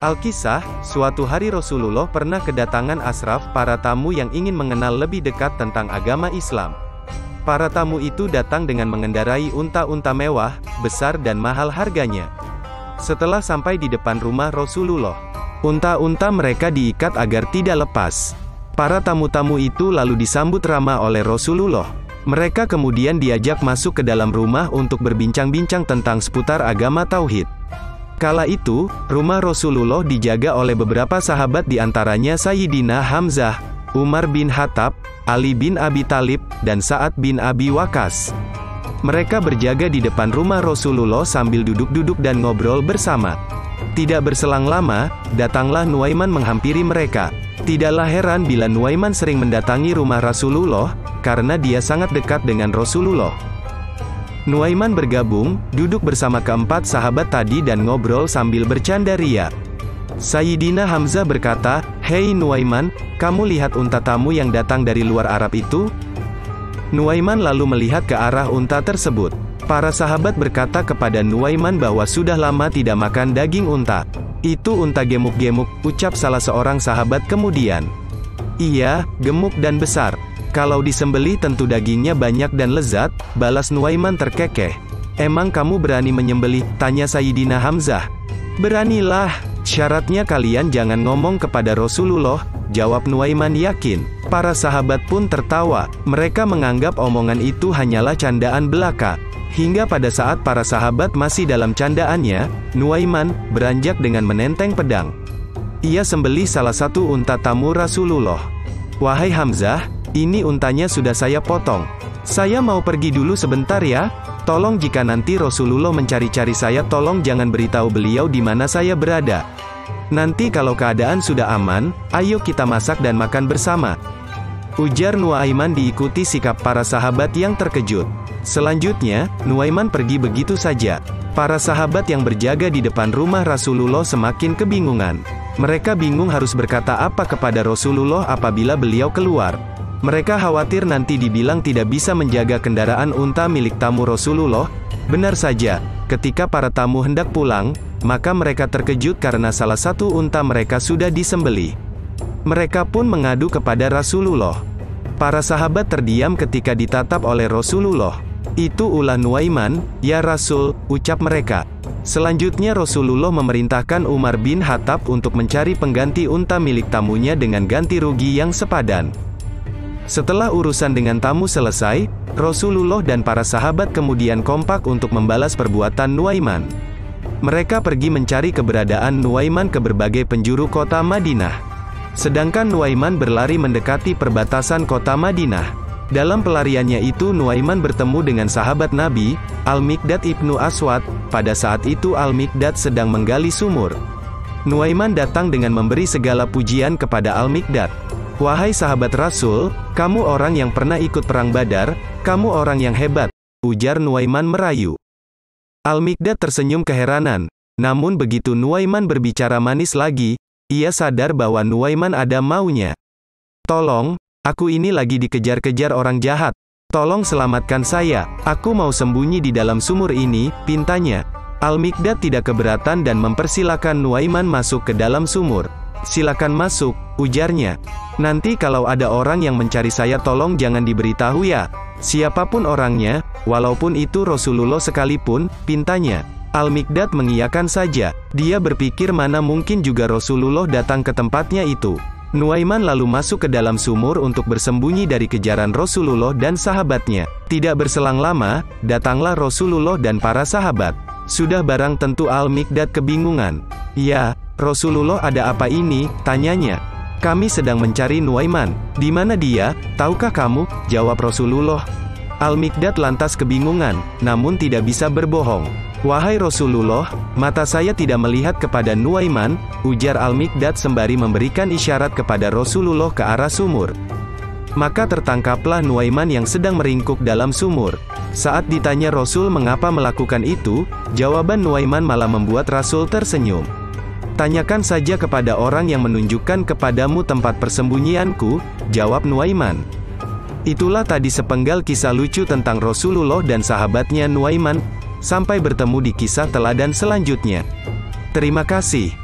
Alkisah, suatu hari Rasulullah pernah kedatangan asraf, para tamu yang ingin mengenal lebih dekat tentang agama Islam. Para tamu itu datang dengan mengendarai unta-unta mewah, besar dan mahal harganya. Setelah sampai di depan rumah Rasulullah, unta-unta mereka diikat agar tidak lepas. Para tamu-tamu itu lalu disambut ramah oleh Rasulullah. Mereka kemudian diajak masuk ke dalam rumah untuk berbincang-bincang tentang seputar agama Tauhid. Kala itu, rumah Rasulullah dijaga oleh beberapa sahabat, di antaranya Sayyidina Hamzah, Umar bin Khattab, Ali bin Abi Thalib, dan Sa'ad bin Abi Waqqas. Mereka berjaga di depan rumah Rasulullah sambil duduk-duduk dan ngobrol bersama. Tidak berselang lama, datanglah Nuaiman menghampiri mereka. Tidaklah heran bila Nuaiman sering mendatangi rumah Rasulullah, karena dia sangat dekat dengan Rasulullah. Nuaiman bergabung, duduk bersama keempat sahabat tadi dan ngobrol sambil bercanda ria. Sayyidina Hamzah berkata, "Hei Nuaiman, kamu lihat unta tamu yang datang dari luar Arab itu?" Nuaiman lalu melihat ke arah unta tersebut. Para sahabat berkata kepada Nuaiman bahwa sudah lama tidak makan daging unta. "Itu unta gemuk-gemuk," ucap salah seorang sahabat kemudian. "Iya, gemuk dan besar. Kalau disembelih tentu dagingnya banyak dan lezat," balas Nuaiman terkekeh. "Emang kamu berani menyembelih?" tanya Sayyidina Hamzah. "Beranilah, syaratnya kalian jangan ngomong kepada Rasulullah," jawab Nuaiman yakin. Para sahabat pun tertawa, mereka menganggap omongan itu hanyalah candaan belaka. Hingga pada saat para sahabat masih dalam candaannya, Nuaiman beranjak dengan menenteng pedang. Ia sembelih salah satu unta tamu Rasulullah. "Wahai Hamzah, ini untanya sudah saya potong. Saya mau pergi dulu sebentar ya. Tolong jika nanti Rasulullah mencari-cari saya, tolong jangan beritahu beliau di mana saya berada. Nanti kalau keadaan sudah aman, ayo kita masak dan makan bersama," ujar Nuaiman diikuti sikap para sahabat yang terkejut. Selanjutnya, Nuaiman pergi begitu saja. Para sahabat yang berjaga di depan rumah Rasulullah semakin kebingungan. Mereka bingung harus berkata apa kepada Rasulullah apabila beliau keluar. Mereka khawatir nanti dibilang tidak bisa menjaga kendaraan unta milik tamu Rasulullah. Benar saja, ketika para tamu hendak pulang, maka mereka terkejut karena salah satu unta mereka sudah disembelih. Mereka pun mengadu kepada Rasulullah. Para sahabat terdiam ketika ditatap oleh Rasulullah. "Itu ulah Nuaiman, ya Rasul," ucap mereka. Selanjutnya Rasulullah memerintahkan Umar bin Khattab untuk mencari pengganti unta milik tamunya dengan ganti rugi yang sepadan. Setelah urusan dengan tamu selesai, Rasulullah dan para sahabat kemudian kompak untuk membalas perbuatan Nuaiman. Mereka pergi mencari keberadaan Nuaiman ke berbagai penjuru kota Madinah. Sedangkan Nuaiman berlari mendekati perbatasan kota Madinah. Dalam pelariannya itu Nuaiman bertemu dengan sahabat Nabi, Al-Miqdad ibnu Aswad. Pada saat itu Al-Miqdad sedang menggali sumur. Nuaiman datang dengan memberi segala pujian kepada Al-Miqdad. "Wahai sahabat Rasul, kamu orang yang pernah ikut perang Badar, kamu orang yang hebat," ujar Nuaiman merayu. Al-Miqdad tersenyum keheranan. Namun begitu Nuaiman berbicara manis lagi, ia sadar bahwa Nuaiman ada maunya. "Tolong, aku ini lagi dikejar-kejar orang jahat. Tolong selamatkan saya, aku mau sembunyi di dalam sumur ini," pintanya. Al-Miqdad tidak keberatan dan mempersilakan Nuaiman masuk ke dalam sumur. "Silakan masuk," ujarnya. "Nanti kalau ada orang yang mencari saya tolong jangan diberitahu ya. Siapapun orangnya, walaupun itu Rasulullah sekalipun," pintanya. Al-Miqdad mengiyakan saja. Dia berpikir mana mungkin juga Rasulullah datang ke tempatnya itu. Nuaiman lalu masuk ke dalam sumur untuk bersembunyi dari kejaran Rasulullah dan sahabatnya. Tidak berselang lama, datanglah Rasulullah dan para sahabat. Sudah barang tentu Al-Miqdad kebingungan. "Ya, Rasulullah, ada apa ini?" tanyanya. "Kami sedang mencari Nuaiman." "Di mana dia? Tahukah kamu?" jawab Rasulullah. Al-Miqdad lantas kebingungan, namun tidak bisa berbohong. "Wahai Rasulullah, mata saya tidak melihat kepada Nuaiman," ujar Al-Miqdad sembari memberikan isyarat kepada Rasulullah ke arah sumur. Maka tertangkaplah Nuaiman yang sedang meringkuk dalam sumur. Saat ditanya Rasul mengapa melakukan itu, jawaban Nuaiman malah membuat Rasul tersenyum. "Tanyakan saja kepada orang yang menunjukkan kepadamu tempat persembunyianku," jawab Nuaiman. Itulah tadi sepenggal kisah lucu tentang Rasulullah dan sahabatnya Nuaiman. Sampai bertemu di kisah teladan selanjutnya. Terima kasih.